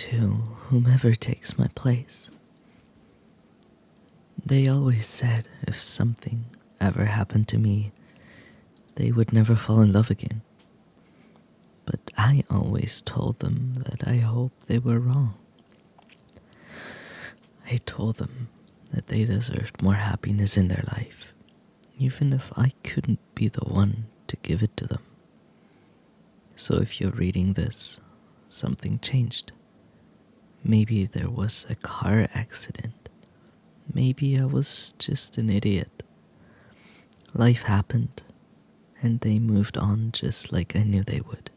to whomever takes my place. They always said if something ever happened to me, they would never fall in love again. But I always told them that I hoped they were wrong. I told them that they deserved more happiness in their life, even if I couldn't be the one to give it to them. So if you're reading this, something changed. Maybe there was a car accident. Maybe I was just an idiot. Life happened, and they moved on just like I knew they would.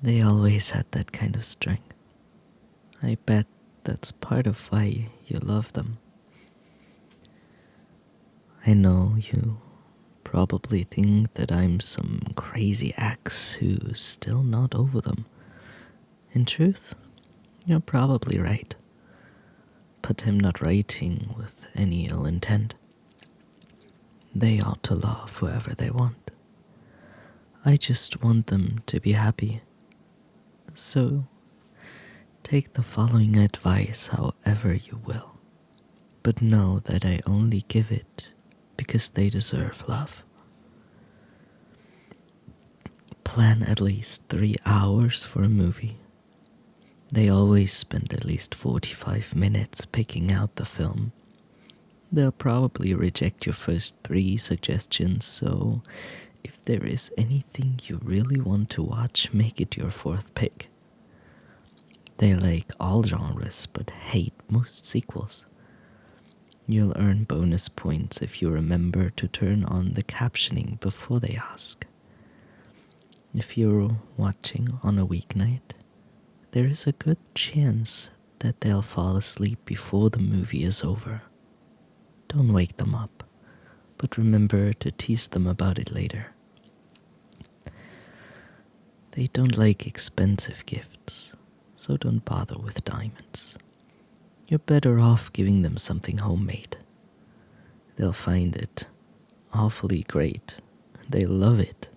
They always had that kind of strength. I bet that's part of why you love them. I know you probably think that I'm some crazy ex who's still not over them. In truth, you're probably right. But I'm not writing with any ill intent. They ought to love whoever they want. I just want them to be happy. So, take the following advice however you will, but know that I only give it because they deserve love. Plan at least 3 hours for a movie. They always spend at least 45 minutes picking out the film. They'll probably reject your first 3 suggestions, so if there is anything you really want to watch, make it your 4th pick. They like all genres but hate most sequels. You'll earn bonus points if you remember to turn on the captioning before they ask. If you're watching on a weeknight, there is a good chance that they'll fall asleep before the movie is over. Don't wake them up, but remember to tease them about it later. They don't like expensive gifts, so don't bother with diamonds. You're better off giving them something homemade. They'll find it awfully great. They love it,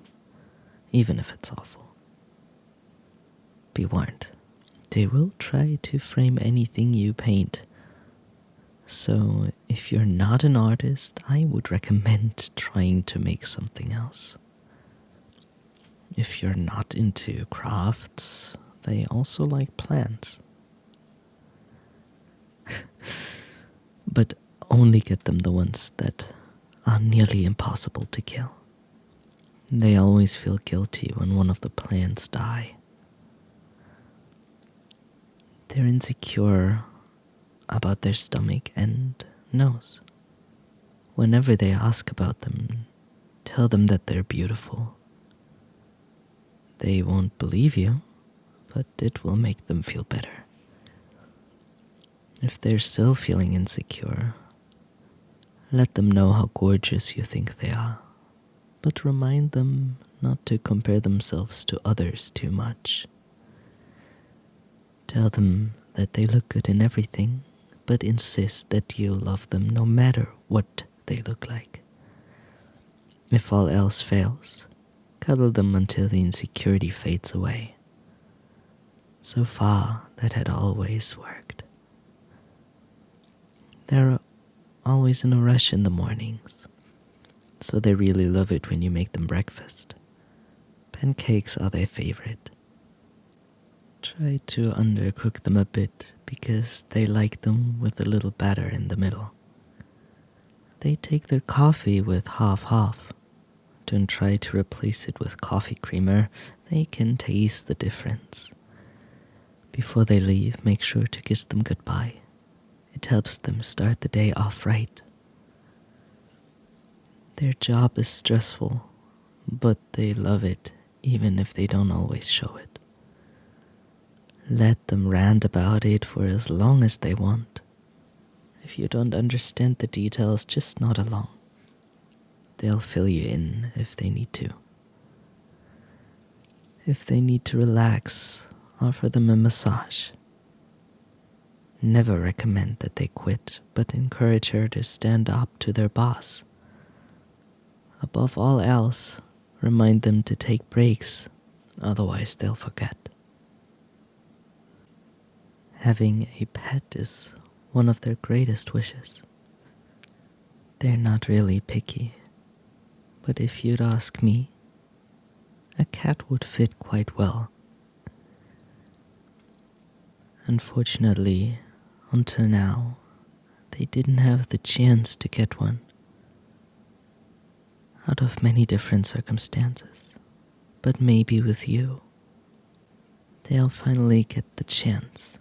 even if it's awful. Be warned, they will try to frame anything you paint. So if you're not an artist, I would recommend trying to make something else. If you're not into crafts, they also like plants. But only get them the ones that are nearly impossible to kill. They always feel guilty when one of the plants die. They're insecure about their stomach and nose. Whenever they ask about them, tell them that they're beautiful. They won't believe you, but it will make them feel better. If they're still feeling insecure, let them know how gorgeous you think they are, but remind them not to compare themselves to others too much. Tell them that they look good in everything, but insist that you love them no matter what they look like. If all else fails, cuddle them until the insecurity fades away. So far, that had always worked. They're always in a rush in the mornings, so they really love it when you make them breakfast. Pancakes are their favorite. Try to undercook them a bit because they like them with a little batter in the middle. They take their coffee with half-half. Don't try to replace it with coffee creamer. They can taste the difference. Before they leave, make sure to kiss them goodbye. It helps them start the day off right. Their job is stressful, but they love it even if they don't always show it. Let them rant about it for as long as they want. If you don't understand the details, just nod along. They'll fill you in if they need to. If they need to relax, offer them a massage. Never recommend that they quit, but encourage her to stand up to their boss. Above all else, remind them to take breaks, otherwise they'll forget. Having a pet is one of their greatest wishes. They're not really picky, but if you'd ask me, a cat would fit quite well. Unfortunately, until now, they didn't have the chance to get one, out of many different circumstances. But maybe with you, they'll finally get the chance.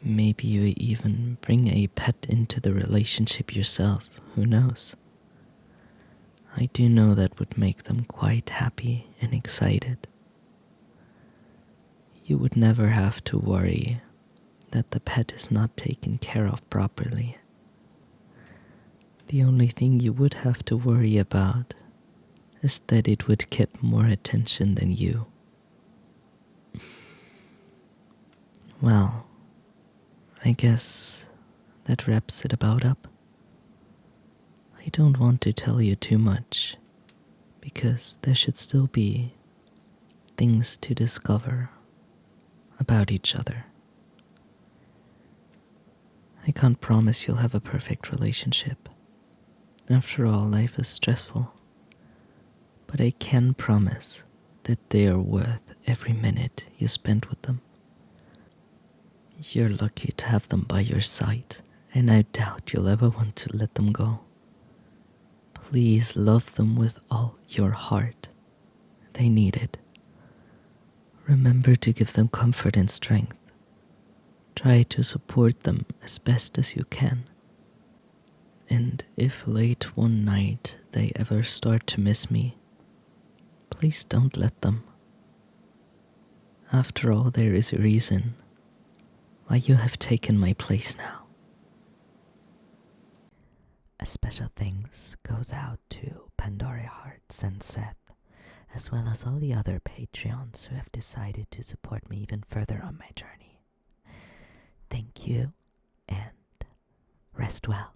Maybe you even bring a pet into the relationship yourself, who knows? I do know that would make them quite happy and excited. You would never have to worry that the pet is not taken care of properly. The only thing you would have to worry about is that it would get more attention than you. Well, I guess that wraps it about up. I don't want to tell you too much, because there should still be things to discover about each other. I can't promise you'll have a perfect relationship. After all, life is stressful. But I can promise that they are worth every minute you spend with them. You're lucky to have them by your side, and I doubt you'll ever want to let them go. Please love them with all your heart. They need it. Remember to give them comfort and strength. Try to support them as best as you can. And if late one night they ever start to miss me, please don't let them. After all, there is a reason why you have taken my place now. A special thanks goes out to Pandora Hearts and Seth, as well as all the other Patreons who have decided to support me even further on my journey. Thank you, and rest well.